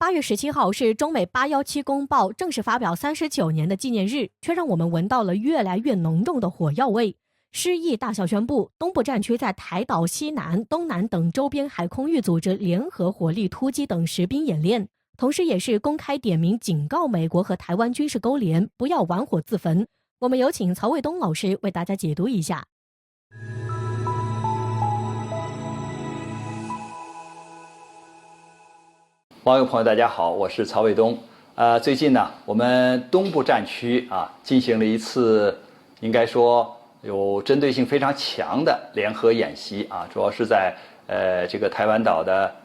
8月17号是中美817公报正式发表39年的纪念日，却让我们闻到了越来越浓重的火药味。施毅大校宣布，东部战区在台岛西南、东南等周边海空域组织联合火力突击等实兵演练，同时也是公开点名警告美国和台湾军事勾连，不要玩火自焚。我们有请曹卫东老师为大家解读一下。网友朋友大家好，我是曹卫东。最近呢，我们东部战区进行了一次应该说有针对性非常强的联合演习主要是在这个台湾岛的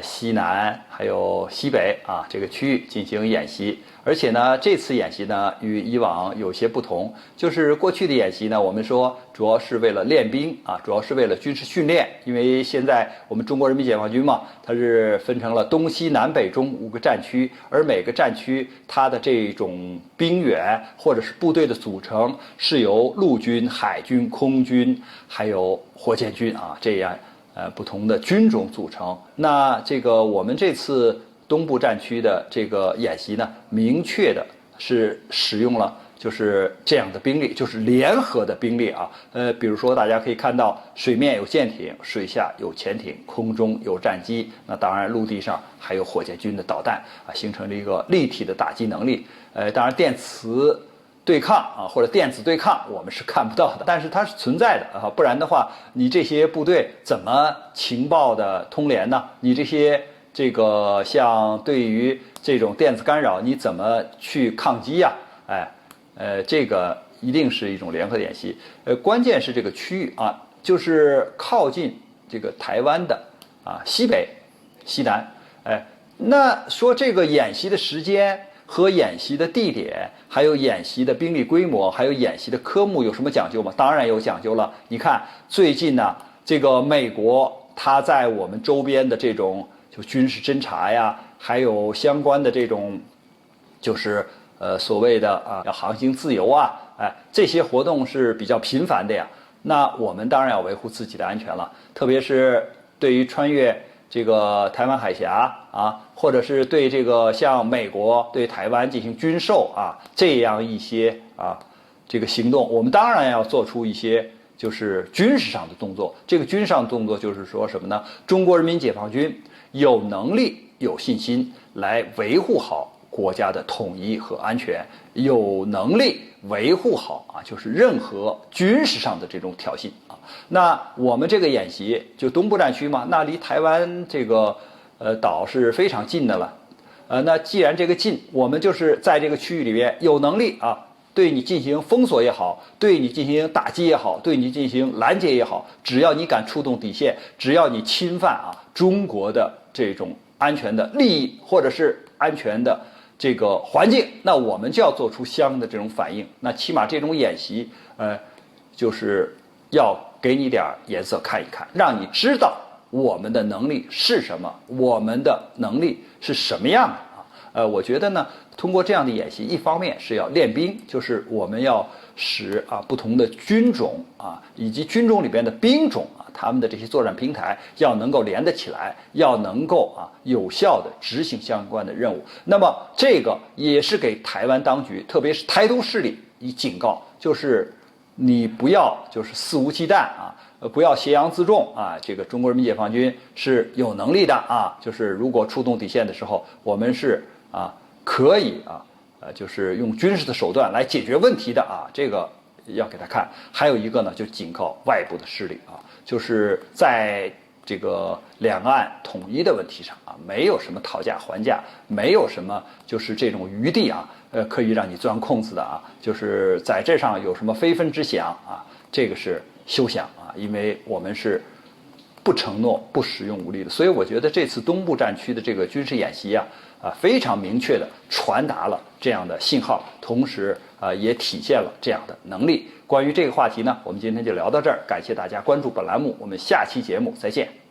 西南还有西北这个区域进行演习。而且呢，这次演习呢与以往有些不同，就是过去的演习呢，我们说主要是为了练兵主要是为了军事训练。因为现在我们中国人民解放军嘛，它是分成了东西南北中5个战区，而每个战区它的这种兵员或者是部队的组成是由陆军、海军、空军还有火箭军这样不同的军种组成。那这个我们这次东部战区的这个演习呢，明确的是使用了就是这样的兵力，就是联合的兵力比如说大家可以看到，水面有舰艇，水下有潜艇，空中有战机，那当然陆地上还有火箭军的导弹形成了一个立体的打击能力。当然电磁对抗或者电子对抗我们是看不到的，但是它是存在的不然的话，你这些部队怎么情报的通联呢？你这些这个像对于这种电子干扰，你怎么去抗击呀？这个一定是一种联合演习。关键是这个区域就是靠近这个台湾的西北、西南。那说这个演习的时间和演习的地点，还有演习的兵力规模，还有演习的科目有什么讲究吗？当然有讲究了。你看最近呢，这个美国它在我们周边的这种就军事侦察呀，还有相关的这种就是所谓的要航行自由这些活动是比较频繁的呀。那我们当然要维护自己的安全了，特别是对于穿越这个台湾海峡或者是对这个像美国对台湾进行军售这样一些这个行动，我们当然要做出一些就是军事上的动作。这个军事上的动作就是说什么呢？中国人民解放军有能力有信心来维护好国家的统一和安全，有能力维护好就是任何军事上的这种挑衅那我们这个演习就东部战区嘛，那离台湾这个岛是非常近的了。那既然这个近，我们就是在这个区域里边有能力对你进行封锁也好，对你进行打击也好，对你进行拦截也好，只要你敢触动底线，只要你侵犯中国的这种安全的利益或者是安全的这个环境，那我们就要做出相应的这种反应。那起码这种演习就是要给你点颜色看一看，让你知道我们的能力是什么，我们的能力是什么样的我觉得呢，通过这样的演习，一方面是要练兵，就是我们要使不同的军种以及军种里边的兵种他们的这些作战平台要能够连得起来，要能够有效的执行相关的任务。那么这个也是给台湾当局，特别是台独势力以警告，就是你不要就是肆无忌惮不要挟洋自重这个中国人民解放军是有能力的就是如果触动底线的时候，我们是可以就是用军事的手段来解决问题的这个要给他看。还有一个呢，就警告外部的势力就是在这个两岸统一的问题上没有什么讨价还价，没有什么就是这种余地可以让你钻空子的就是在这上有什么非分之想这个是休想因为我们是不承诺不使用武力的。所以我觉得这次东部战区的这个军事演习非常明确的传达了这样的信号，同时也体现了这样的能力。关于这个话题呢，我们今天就聊到这儿，感谢大家关注本栏目，我们下期节目再见。